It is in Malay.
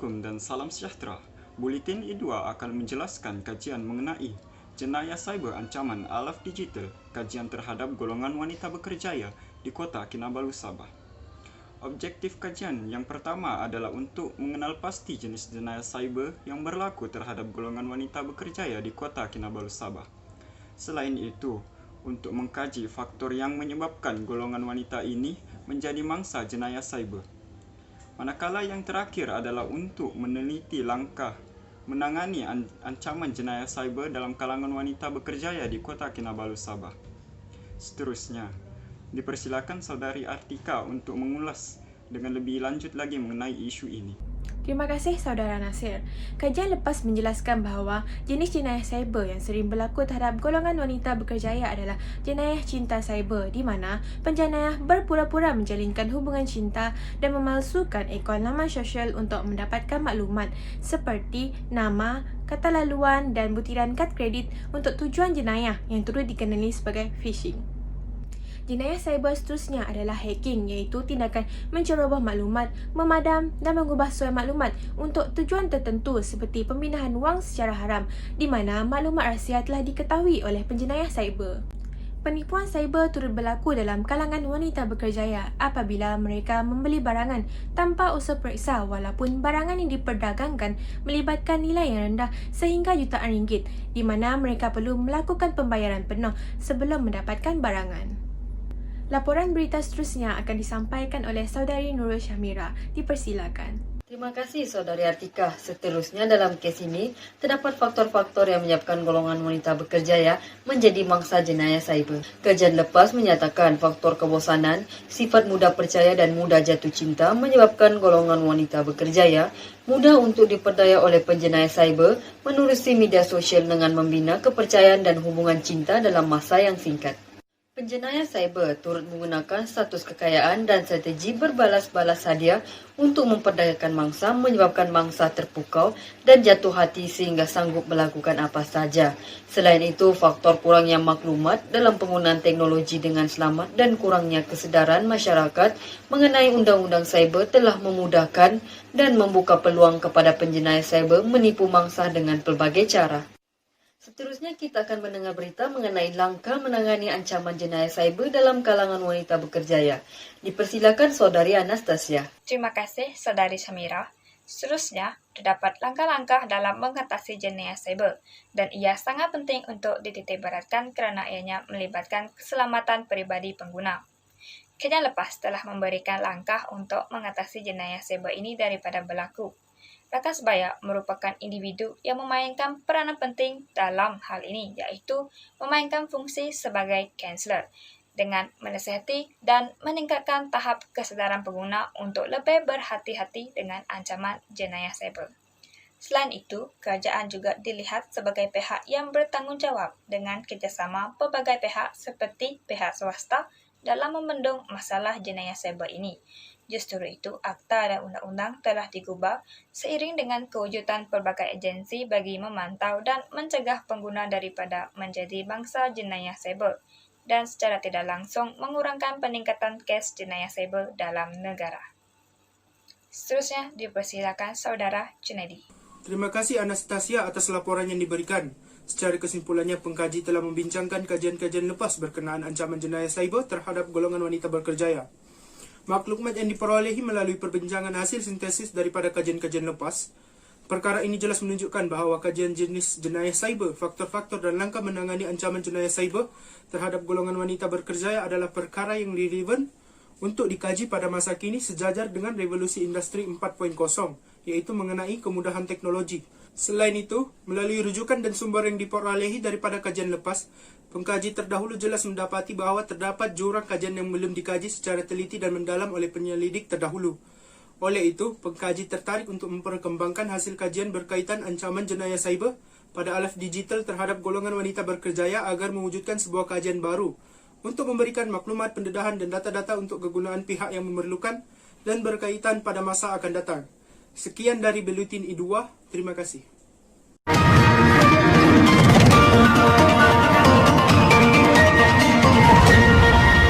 Assalamualaikum dan salam sejahtera. Buletin I2 akan menjelaskan kajian mengenai jenayah cyber ancaman alaf digital, kajian terhadap golongan wanita berkerjaya di Kota Kinabalu, Sabah. Objektif kajian yang pertama adalah untuk mengenal pasti jenis jenayah cyber yang berlaku terhadap golongan wanita berkerjaya di Kota Kinabalu, Sabah. Selain itu, untuk mengkaji faktor yang menyebabkan golongan wanita ini menjadi mangsa jenayah cyber. Manakala yang terakhir adalah untuk meneliti langkah menangani ancaman jenayah cyber dalam kalangan wanita berkerjaya di Kota Kinabalu, Sabah. Seterusnya, dipersilakan Saudari Artika untuk mengulas dengan lebih lanjut lagi mengenai isu ini. Terima kasih Saudara Nasir. Kajian lepas menjelaskan bahawa jenis jenayah cyber yang sering berlaku terhadap golongan wanita berkerjaya adalah jenayah cinta cyber, di mana penjenayah berpura-pura menjalinkan hubungan cinta dan memalsukan akaun laman sosial untuk mendapatkan maklumat seperti nama, kata laluan dan butiran kad kredit untuk tujuan jenayah yang turut dikenali sebagai phishing. Jenayah cyber seterusnya adalah hacking, iaitu tindakan menceroboh maklumat, memadam dan mengubah suai maklumat untuk tujuan tertentu seperti pemindahan wang secara haram, di mana maklumat rahsia telah diketahui oleh penjenayah cyber. Penipuan cyber turut berlaku dalam kalangan wanita berkerjaya apabila mereka membeli barangan tanpa usaha periksa, walaupun barangan yang diperdagangkan melibatkan nilai yang rendah sehingga jutaan ringgit, di mana mereka perlu melakukan pembayaran penuh sebelum mendapatkan barangan. Laporan berita seterusnya akan disampaikan oleh Saudari Nurul Syamira. Dipersilakan. Terima kasih Saudari Artika. Seterusnya dalam kes ini, terdapat faktor-faktor yang menyebabkan golongan wanita berkerjaya menjadi mangsa jenayah cyber. Kajian lepas menyatakan faktor kebosanan, sifat mudah percaya dan mudah jatuh cinta menyebabkan golongan wanita berkerjaya mudah untuk diperdaya oleh penjenayah cyber menerusi media sosial dengan membina kepercayaan dan hubungan cinta dalam masa yang singkat. Penjenayah cyber turut menggunakan status kekayaan dan strategi berbalas-balas hadiah untuk memperdayakan mangsa, menyebabkan mangsa terpukau dan jatuh hati sehingga sanggup melakukan apa saja. Selain itu, faktor kurangnya maklumat dalam penggunaan teknologi dengan selamat dan kurangnya kesedaran masyarakat mengenai undang-undang cyber telah memudahkan dan membuka peluang kepada penjenayah cyber menipu mangsa dengan pelbagai cara. Seterusnya kita akan mendengar berita mengenai langkah menangani ancaman jenayah cyber dalam kalangan wanita berkerjaya. Dipersilakan Saudari Anastasia. Terima kasih Saudari Syamira. Seterusnya, terdapat langkah-langkah dalam mengatasi jenayah cyber dan ia sangat penting untuk dititikberatkan kerana ianya melibatkan keselamatan peribadi pengguna. Kajian lepas telah memberikan langkah untuk mengatasi jenayah cyber ini daripada berlaku. Rakan sebaya merupakan individu yang memainkan peranan penting dalam hal ini, iaitu memainkan fungsi sebagai kaunselor dengan menasihati dan meningkatkan tahap kesedaran pengguna untuk lebih berhati-hati dengan ancaman jenayah cyber. Selain itu, kerajaan juga dilihat sebagai pihak yang bertanggungjawab dengan kerjasama pelbagai pihak seperti pihak swasta dalam membendung masalah jenayah cyber ini. Justru itu, Akta dan Undang-Undang telah digubah seiring dengan kewujudan pelbagai agensi bagi memantau dan mencegah pengguna daripada menjadi bangsa jenayah cyber dan secara tidak langsung mengurangkan peningkatan kes jenayah cyber dalam negara. Seterusnya, dipersilakan Saudara Junaidi. Terima kasih Anastasia atas laporan yang diberikan. Secara kesimpulannya, pengkaji telah membincangkan kajian-kajian lepas berkenaan ancaman jenayah cyber terhadap golongan wanita berkerjaya. Maklumat yang diperolehi melalui perbincangan hasil sintesis daripada kajian-kajian lepas. Perkara ini jelas menunjukkan bahawa kajian jenis jenayah cyber, faktor-faktor dan langkah menangani ancaman jenayah cyber terhadap golongan wanita berkerjaya adalah perkara yang relevan untuk dikaji pada masa kini sejajar dengan revolusi industri 4.0, iaitu mengenai kemudahan teknologi. Selain itu, melalui rujukan dan sumber yang diperolehi daripada kajian lepas, pengkaji terdahulu jelas mendapati bahawa terdapat jurang kajian yang belum dikaji secara teliti dan mendalam oleh penyelidik terdahulu. Oleh itu, pengkaji tertarik untuk memperkembangkan hasil kajian berkaitan ancaman jenayah cyber pada alaf digital terhadap golongan wanita berkerjaya agar mewujudkan sebuah kajian baru untuk memberikan maklumat pendedahan dan data-data untuk kegunaan pihak yang memerlukan dan berkaitan pada masa akan datang. Sekian dari Buletin I2, terima kasih.